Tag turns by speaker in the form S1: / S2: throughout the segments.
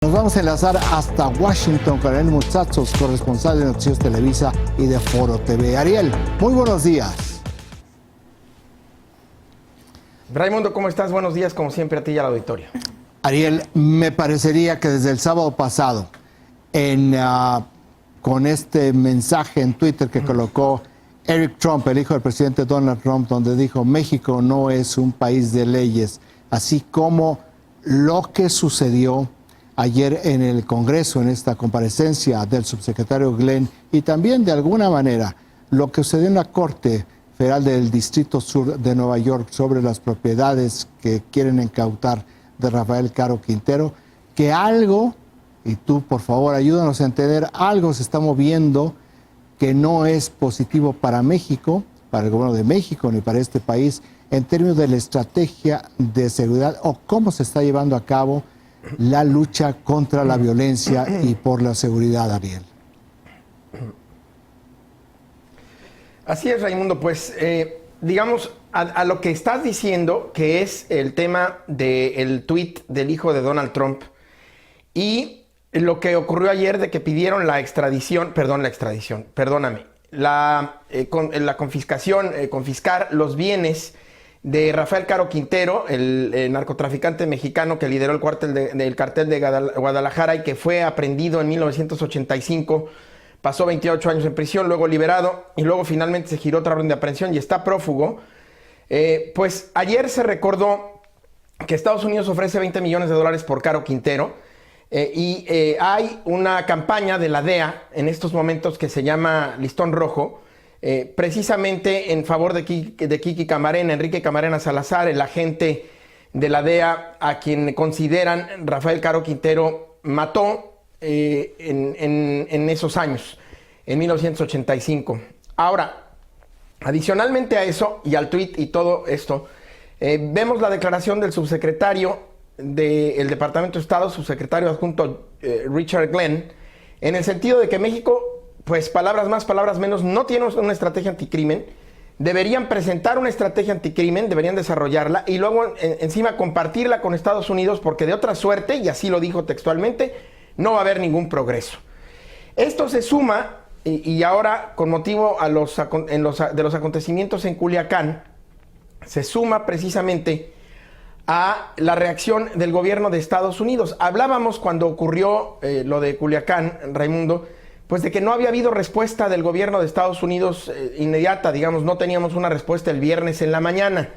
S1: Nos vamos a enlazar hasta Washington con Ariel Muchachos, corresponsal de Noticias Televisa y de Foro TV. Ariel, muy buenos días.
S2: Raimundo, ¿cómo estás? Buenos días, como siempre, a ti y al auditorio.
S1: Ariel, me parecería que desde el sábado pasado, con este mensaje en Twitter que colocó Eric Trump, el hijo del presidente Donald Trump, donde dijo: México no es un país de leyes, así como lo que sucedió ayer en el Congreso, en esta comparecencia del subsecretario Glenn, y también de alguna manera lo que sucedió en la Corte Federal del Distrito Sur de Nueva York sobre las propiedades que quieren incautar de Rafael Caro Quintero, que algo, y tú por favor ayúdanos a entender, algo se está moviendo que no es positivo para México, para el gobierno de México, ni para este país, en términos de la estrategia de seguridad o cómo se está llevando a cabo la lucha contra la violencia y por la seguridad, Ariel.
S2: Así es, Raimundo, pues digamos a lo que estás diciendo, que es el tema del tuit del hijo de Donald Trump y lo que ocurrió ayer de que pidieron la confiscación, confiscar los bienes de Rafael Caro Quintero, el narcotraficante mexicano que lideró el cartel de Guadalajara y que fue aprehendido en 1985, pasó 28 años en prisión, luego liberado y luego finalmente se giró otra orden de aprehensión y está prófugo. Pues ayer se recordó que Estados Unidos ofrece $20 millones por Caro Quintero y hay una campaña de la DEA en estos momentos que se llama Listón Rojo, precisamente en favor de Kiki Camarena, Enrique Camarena Salazar, el agente de la DEA a quien consideran Rafael Caro Quintero mató en esos años, en 1985. Ahora, adicionalmente a eso y al tuit y todo esto, vemos la declaración del subsecretario del Departamento de Estado, subsecretario adjunto Richard Glenn, en el sentido de que México, pues palabras más, palabras menos, no tiene una estrategia anticrimen, deberían presentar una estrategia anticrimen, deberían desarrollarla y luego encima compartirla con Estados Unidos, porque de otra suerte, y así lo dijo textualmente, no va a haber ningún progreso. Esto se suma, y ahora con motivo de los acontecimientos en Culiacán, se suma precisamente a la reacción del gobierno de Estados Unidos. Hablábamos cuando ocurrió lo de Culiacán, Raimundo, pues de que no había habido respuesta del gobierno de Estados Unidos inmediata, digamos, no teníamos una respuesta el viernes en la mañana.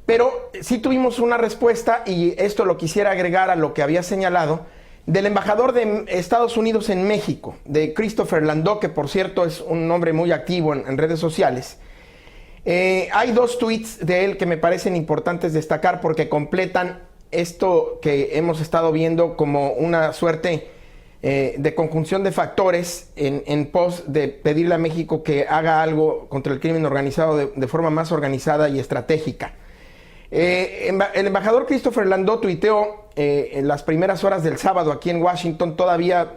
S2: Pero sí tuvimos una respuesta, y esto lo quisiera agregar a lo que había señalado, del embajador de Estados Unidos en México, de Christopher Landau, que por cierto es un hombre muy activo en redes sociales. Hay dos tweets de él que me parecen importantes destacar porque completan esto que hemos estado viendo como una suerte de conjunción de factores en pos de pedirle a México que haga algo contra el crimen organizado de forma más organizada y estratégica. El embajador Christopher Landau tuiteó en las primeras horas del sábado aquí en Washington, todavía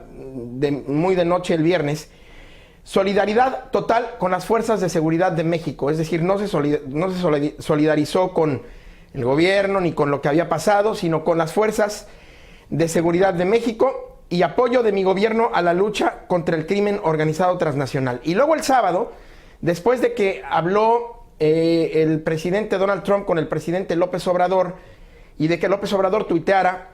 S2: muy de noche el viernes: solidaridad total con las fuerzas de seguridad de México. Es decir, no se solidarizó con el gobierno ni con lo que había pasado, sino con las fuerzas de seguridad de México y apoyo de mi gobierno a la lucha contra el crimen organizado transnacional. Y luego el sábado, después de que habló el presidente Donald Trump con el presidente López Obrador y de que López Obrador tuiteara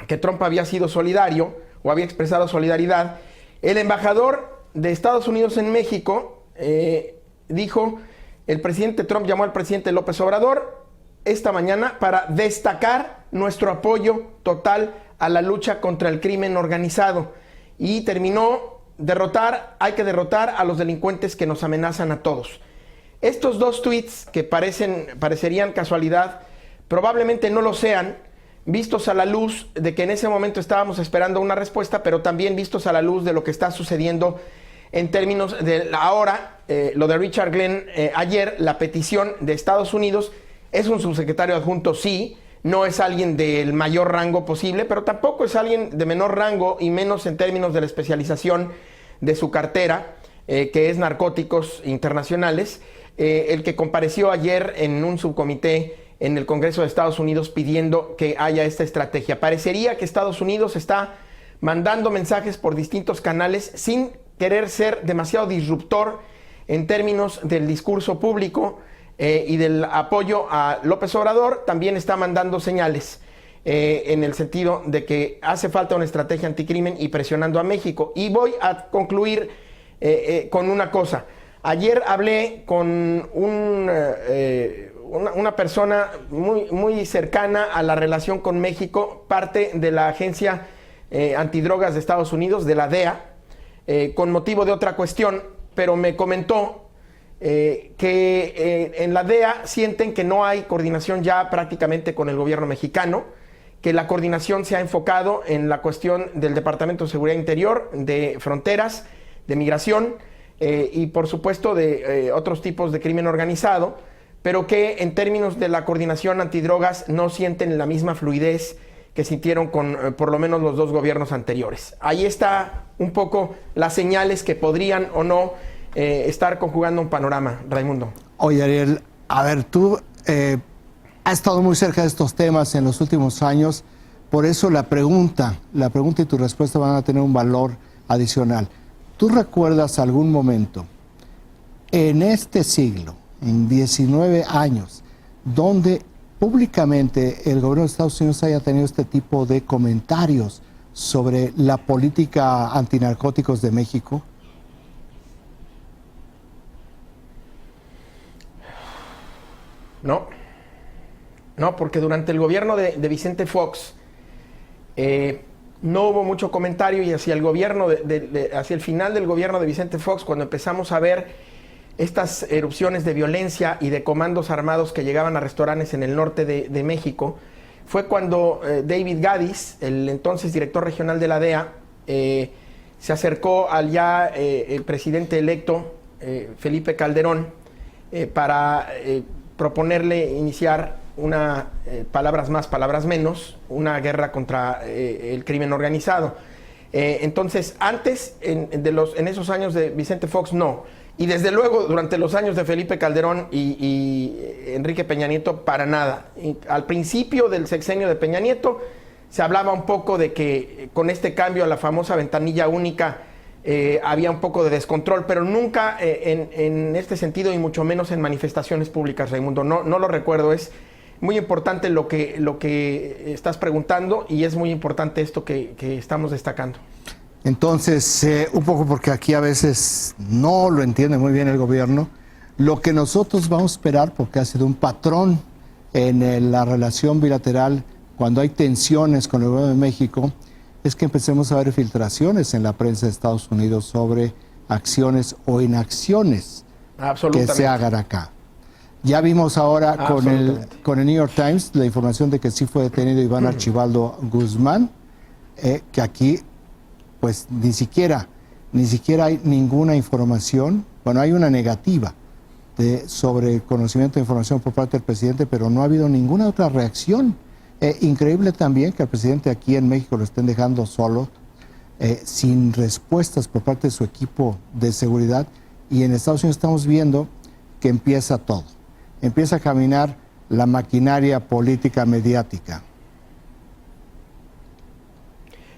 S2: que Trump había sido solidario o había expresado solidaridad, el embajador de Estados Unidos en México dijo: el presidente Trump llamó al presidente López Obrador esta mañana para destacar nuestro apoyo total a la lucha contra el crimen organizado, y terminó: hay que derrotar a los delincuentes que nos amenazan a todos. Estos dos tweets, que parecerían casualidad, probablemente no lo sean, vistos a la luz de que en ese momento estábamos esperando una respuesta, pero también vistos a la luz de lo que está sucediendo en términos de ahora, lo de Richard Glenn ayer, la petición de Estados Unidos. Es un subsecretario adjunto, sí, no es alguien del mayor rango posible, pero tampoco es alguien de menor rango, y menos en términos de la especialización de su cartera, que es narcóticos internacionales, el que compareció ayer en un subcomité en el Congreso de Estados Unidos pidiendo que haya esta estrategia. Parecería que Estados Unidos está mandando mensajes por distintos canales sin querer ser demasiado disruptor en términos del discurso público y del apoyo a López Obrador. También está mandando señales en el sentido de que hace falta una estrategia anticrimen y presionando a México. Y voy a concluir con una cosa. Ayer hablé con una persona muy cercana a la relación con México, parte de la Agencia Antidrogas de Estados Unidos, de la DEA, con motivo de otra cuestión, pero me comentó que en la DEA sienten que no hay coordinación ya prácticamente con el gobierno mexicano, que la coordinación se ha enfocado en la cuestión del Departamento de Seguridad Interior, de fronteras, de migración y por supuesto de otros tipos de crimen organizado, pero que en términos de la coordinación antidrogas no sienten la misma fluidez que sintieron con por lo menos los dos gobiernos anteriores. Ahí está un poco las señales que podrían o no estar conjugando un panorama, Raimundo.
S1: Oye, Ariel, a ver, tú has estado muy cerca de estos temas en los últimos años, por eso la pregunta y tu respuesta van a tener un valor adicional. ¿Tú recuerdas algún momento en este siglo, en 19 años, donde públicamente el gobierno de Estados Unidos haya tenido este tipo de comentarios sobre la política antinarcóticos de México?
S2: No, porque durante el gobierno de Vicente Fox no hubo mucho comentario, y hacia el gobierno hacia el final del gobierno de Vicente Fox, cuando empezamos a ver estas erupciones de violencia y de comandos armados que llegaban a restaurantes en el norte de México, fue cuando David Gaddis, el entonces director regional de la DEA, se acercó al ya el presidente electo Felipe Calderón para proponerle iniciar una, palabras más, palabras menos, una guerra contra el crimen organizado. Entonces, antes, en esos años de Vicente Fox, no. Y desde luego, durante los años de Felipe Calderón y Enrique Peña Nieto, para nada. Al principio del sexenio de Peña Nieto, se hablaba un poco de que con este cambio a la famosa ventanilla única había un poco de descontrol, pero nunca en este sentido, y mucho menos en manifestaciones públicas, Raimundo. No lo recuerdo. Es muy importante lo que estás preguntando, y es muy importante esto que estamos destacando.
S1: Entonces, un poco porque aquí a veces no lo entiende muy bien el gobierno, lo que nosotros vamos a esperar, porque ha sido un patrón en la relación bilateral cuando hay tensiones con el gobierno de México, es que empecemos a ver filtraciones en la prensa de Estados Unidos sobre acciones o inacciones que se hagan acá. Ya vimos ahora con el New York Times la información de que sí fue detenido Iván Archibaldo Guzmán, que aquí pues ni siquiera hay ninguna información. Bueno, hay una negativa sobre conocimiento de información por parte del presidente, pero no ha habido ninguna otra reacción. Increíble también que al presidente aquí en México lo estén dejando solo, sin respuestas por parte de su equipo de seguridad, y en Estados Unidos estamos viendo que empieza todo. Empieza a caminar la maquinaria política mediática.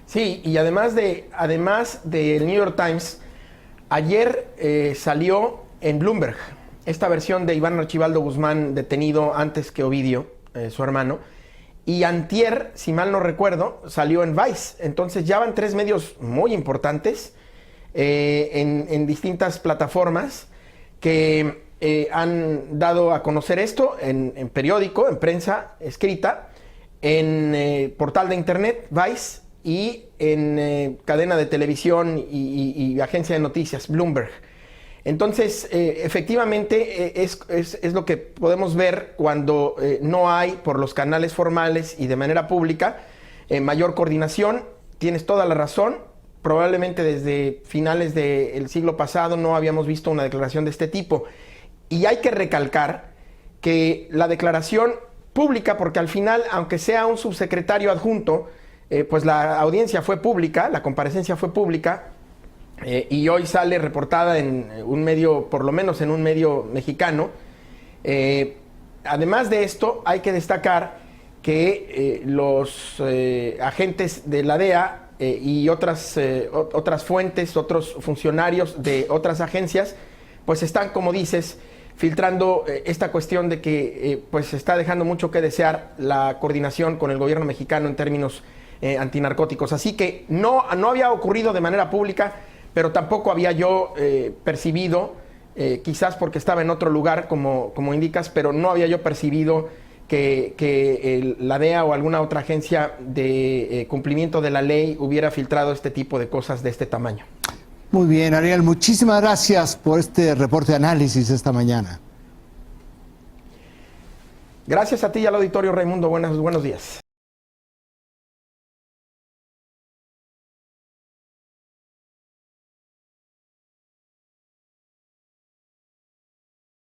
S2: Sí, y además del New York Times, ayer salió en Bloomberg esta versión de Iván Archibaldo Guzmán detenido antes que Ovidio, su hermano, y antier, si mal no recuerdo, salió en Vice. Entonces ya van 3 medios muy importantes en distintas plataformas que han dado a conocer esto en periódico, en prensa escrita, en portal de internet, Vice, y en cadena de televisión y agencia de noticias, Bloomberg. Entonces, efectivamente, es lo que podemos ver cuando no hay, por los canales formales y de manera pública, mayor coordinación. Tienes toda la razón. Probablemente desde finales del siglo pasado no habíamos visto una declaración de este tipo. Y hay que recalcar que la declaración pública, porque al final, aunque sea un subsecretario adjunto, pues la audiencia fue pública, la comparecencia fue pública, y hoy sale reportada en un medio, por lo menos en un medio mexicano, además de esto, hay que destacar que los agentes de la DEA y otras fuentes, otros funcionarios de otras agencias, pues están, como dices, filtrando esta cuestión de que pues está dejando mucho que desear la coordinación con el gobierno mexicano en términos antinarcóticos. Así que no había ocurrido de manera pública, pero tampoco había yo percibido, quizás porque estaba en otro lugar, como indicas, pero no había yo percibido que la DEA o alguna otra agencia de cumplimiento de la ley hubiera filtrado este tipo de cosas de este tamaño.
S1: Muy bien, Ariel, muchísimas gracias por este reporte de análisis esta mañana.
S2: Gracias a ti y al auditorio, Raimundo. Buenos días.